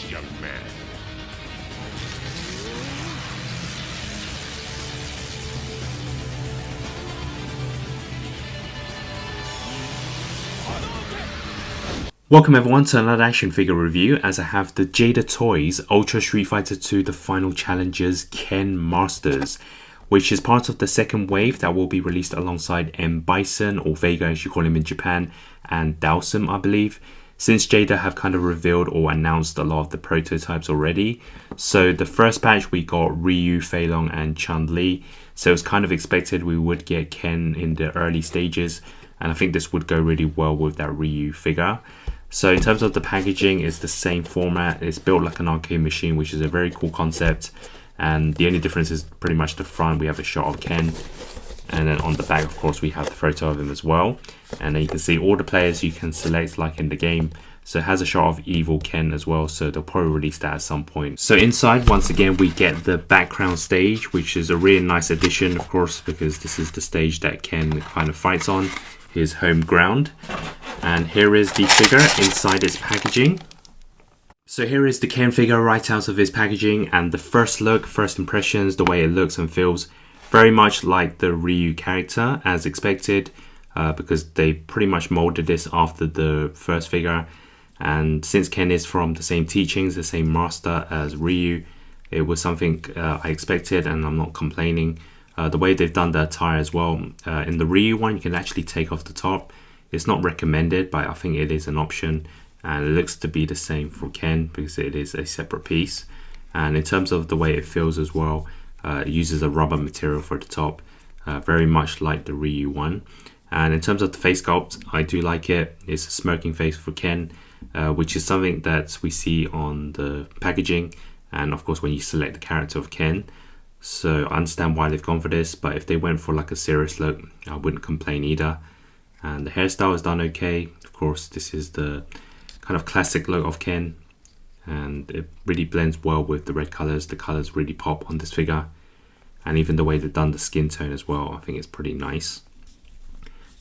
this, young man. Welcome everyone to another action figure review, as I have the Jada Toys Ultra Street Fighter 2 The Final Challengers Ken Masters, which is part of the second wave that will be released alongside M. Bison, or Vega as you call him in Japan, and Dhalsim, I believe, since Jada have kind of revealed or announced a lot of the prototypes already. So the first batch we got Ryu, Fei Long and Chun-Li, so it's kind of expected we would get Ken in the early stages, and I think this would go really well with that Ryu figure. So in terms of the packaging, it's the same format. It's built like an arcade machine, which is a very cool concept. And the only difference is pretty much the front. We have a shot of Ken. And then on the back, of course, we have the photo of him as well. And then you can see all the players you can select like in the game. So it has a shot of Evil Ken as well. So they'll probably release that at some point. So inside, once again, we get the background stage, which is a really nice addition, of course, because this is the stage that Ken kind of fights on, his home ground. And here is the figure inside its packaging. So here is the Ken figure right out of his packaging, and the first look, first impressions, the way it looks and feels, very much like the Ryu character as expected, because they pretty much molded this after the first figure. And since Ken is from the same teachings, the same master as Ryu, it was something I expected, and I'm not complaining. The way they've done the attire as well, in the Ryu one you can actually take off the top. It's not recommended, but I think it is an option, and it looks to be the same for Ken because it is a separate piece. And in terms of the way it feels as well, it uses a rubber material for the top, very much like the Ryu one. And in terms of the face sculpt, I do like it. It's a smirking face for Ken, which is something that we see on the packaging, and of course when you select the character of Ken. So I understand why they've gone for this, but if they went for like a serious look, I wouldn't complain either. And the hairstyle is done okay. Of course, this is the kind of classic look of Ken, and it really blends well with the red colors. The colors really pop on this figure, and even the way they've done the skin tone as well, I think it's pretty nice.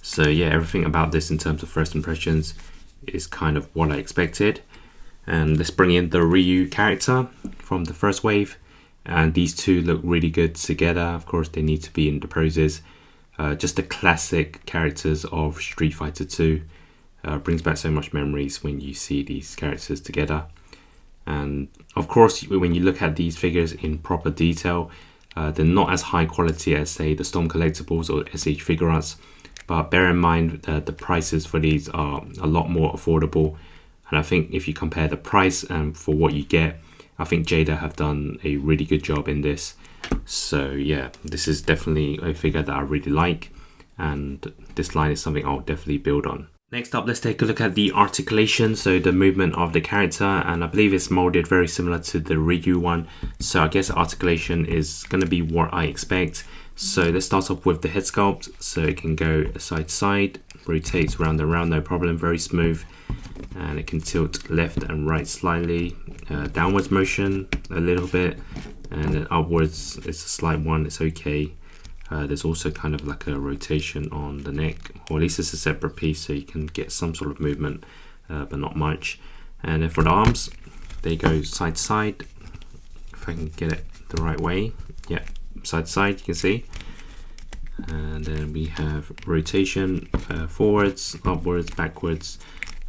So yeah, everything about this in terms of first impressions is kind of what I expected. And let's bring in the Ryu character from the first wave, and these two look really good together. Of course, they need to be in the poses. Just the classic characters of Street Fighter 2 brings back so much memories when you see these characters together. And of course, when you look at these figures in proper detail, they're not as high quality as, say, the Storm Collectibles or SH Figure Arts, but bear in mind that the prices for these are a lot more affordable. And I think if you compare the price and for what you get, I think Jada have done a really good job in this. So yeah, this is definitely a figure that I really like, and this line is something I'll definitely build on. Next up, let's take a look at the articulation, so the movement of the character, and I believe it's molded very similar to the Ryu one, so I guess articulation is going to be what I expect. So let's start off with the head sculpt. So it can go side to side, rotates round and round, no problem, very smooth, and it can tilt left and right slightly, downwards motion a little bit, and then upwards it's a slight one, it's okay. There's also kind of like a rotation on the neck, or at least it's a separate piece, so you can get some sort of movement, but not much. And then for the arms, they go side to side, if I can get it the right way. Yeah, side to side, you can see. And then we have rotation, forwards, upwards, backwards.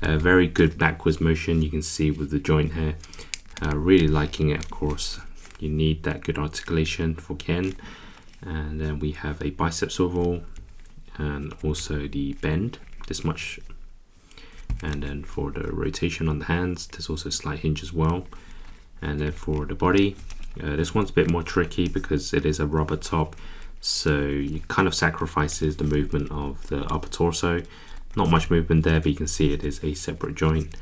Very good backwards motion, you can see with the joint here. Really liking it, of course. You need that good articulation for Ken. And then we have a bicep swivel, and also the bend, this much. And then for the rotation on the hands, there's also a slight hinge as well. And then for the body, this one's a bit more tricky because it is a rubber top, so you kind of sacrifices the movement of the upper torso. Not much movement there, but you can see it is a separate joint,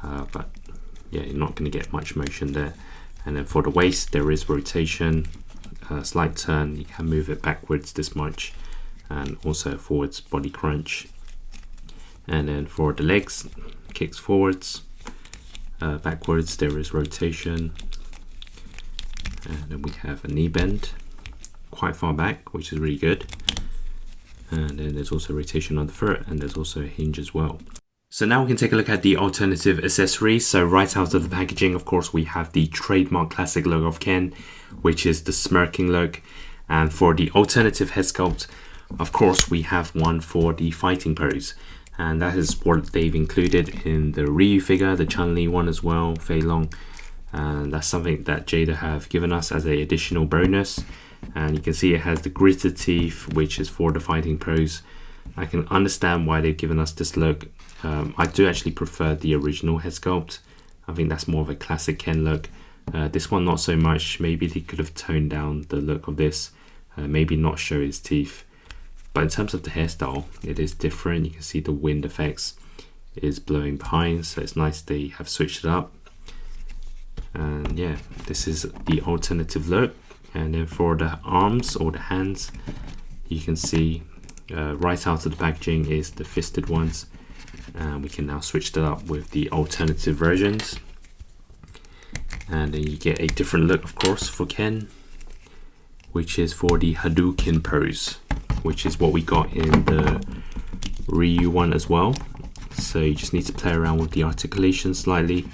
but yeah, you're not going to get much motion there. And then for the waist, there is rotation, slight turn, you can move it backwards this much, and also forwards body crunch. And then for the legs, kicks forwards, backwards there is rotation, and then we have a knee bend quite far back, which is really good. And then there's also rotation on the foot, and there's also a hinge as well. So now we can take a look at the alternative accessories. So right out of the packaging, of course, we have the trademark classic look of Ken, which is the smirking look. And for the alternative head sculpt, of course, we have one for the fighting pose. And that is what they've included in the Ryu figure, the Chun-Li one as well, Fei Long. And that's something that Jada have given us as an additional bonus. And you can see it has the gritted teeth, which is for the fighting pose. I can understand why they've given us this look. I do actually prefer the original head sculpt. I think that's more of a classic Ken look. This one not so much. Maybe they could have toned down the look of this. Maybe not show his teeth. But in terms of the hairstyle, it is different. You can see the wind effects is blowing behind. So it's nice they have switched it up. And yeah, this is the alternative look. And then for the arms or the hands, you can see right out of the packaging is the fisted ones. And we can now switch that up with the alternative versions. And then you get a different look, of course, for Ken, which is for the Hadouken pose, which is what we got in the Ryu one as well. So you just need to play around with the articulation slightly.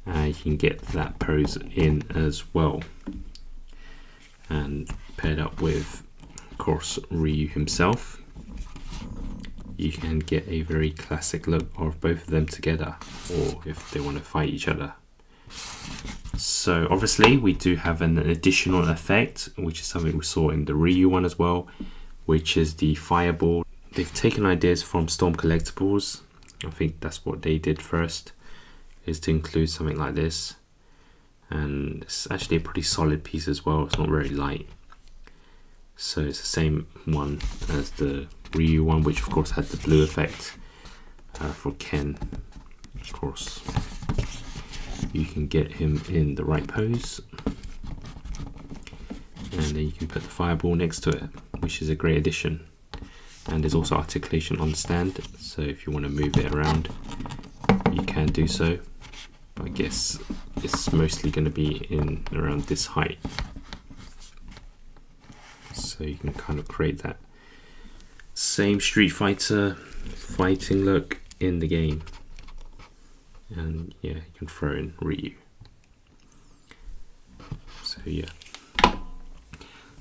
You can get that pose in as well. And paired up with, of course, Ryu himself, you can get a very classic look of both of them together, or if they want to fight each other. So obviously we do have an additional effect, which is something we saw in the Ryu one as well, which is the fireball. They've taken ideas from Storm Collectibles. I think that's what they did first, is to include something like this. And it's actually a pretty solid piece as well. It's not very light. So it's the same one as the Ryu one, which of course had the blue effect. For Ken, of course, you can get him in the right pose. And then you can put the fireball next to it, which is a great addition. And there's also articulation on the stand. So if you want to move it around, you can do so. But I guess it's mostly going to be in around this height. So you can kind of create that same Street Fighter fighting look in the game. And yeah, you can throw in Ryu. So yeah.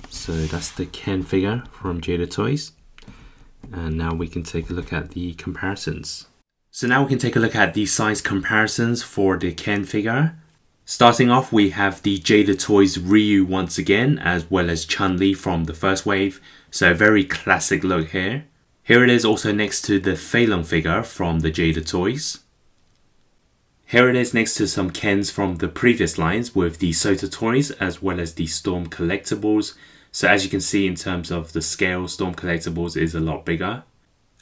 So that's the Ken figure from Jada Toys. And now we can take a look at the comparisons. So now we can take a look at the size comparisons for the Ken figure. Starting off, we have the Jada Toys Ryu once again, as well as Chun-Li from the first wave. So a very classic look here. Here it is also next to the Fei Long figure from the Jada Toys. Here it is next to some Kens from the previous lines with the Sota Toys as well as the Storm Collectibles. So as you can see, in terms of the scale, Storm Collectibles is a lot bigger.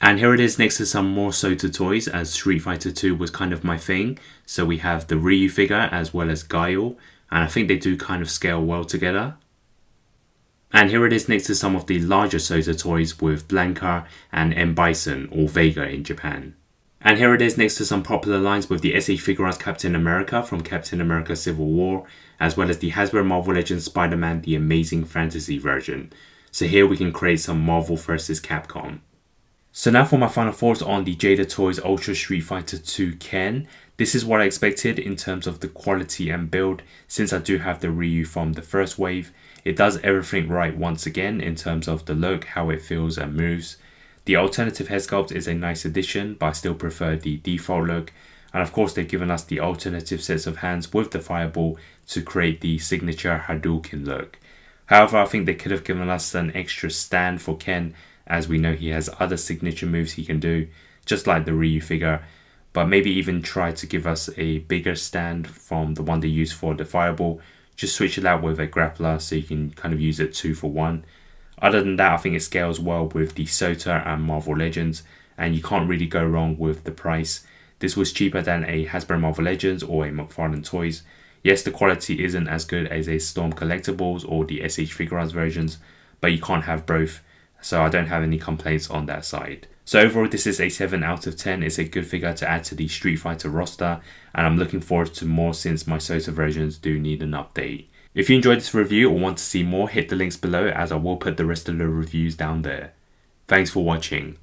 And here it is next to some more Sota Toys, as Street Fighter 2 was kind of my thing. So we have the Ryu figure as well as Guile, and I think they do kind of scale well together. And here it is next to some of the larger Sota Toys with Blanca and M. Bison, or Vega in Japan. And here it is next to some popular lines with the SH Figuarts Captain America from Captain America Civil War, as well as the Hasbro Marvel Legends Spider-Man The Amazing Fantasy version. So here we can create some Marvel vs Capcom. So now for my final thoughts on the Jada Toys Ultra Street Fighter 2 Ken. This is what I expected in terms of the quality and build, since I do have the Ryu from the first wave. It does everything right once again in terms of the look, how it feels and moves. The alternative head sculpt is a nice addition, but I still prefer the default look. And of course they've given us the alternative sets of hands with the fireball to create the signature Hadouken look. However, I think they could have given us an extra stand for Ken, as we know he has other signature moves he can do, just like the Ryu figure, but maybe even try to give us a bigger stand from the one they use for the fireball. Just switch it out with a grappler so you can kind of use it 2 for 1. Other than that, I think it scales well with the Sota and Marvel Legends, and you can't really go wrong with the price. This was cheaper than a Hasbro Marvel Legends or a McFarlane Toys. Yes, the quality isn't as good as a Storm Collectibles or the SH Figuarts versions, but you can't have both. So I don't have any complaints on that side. So overall, this is a 7 out of 10. It's a good figure to add to the Street Fighter roster, and I'm looking forward to more since my Sota versions do need an update. If you enjoyed this review or want to see more, hit the links below, as I will put the rest of the reviews down there. Thanks for watching.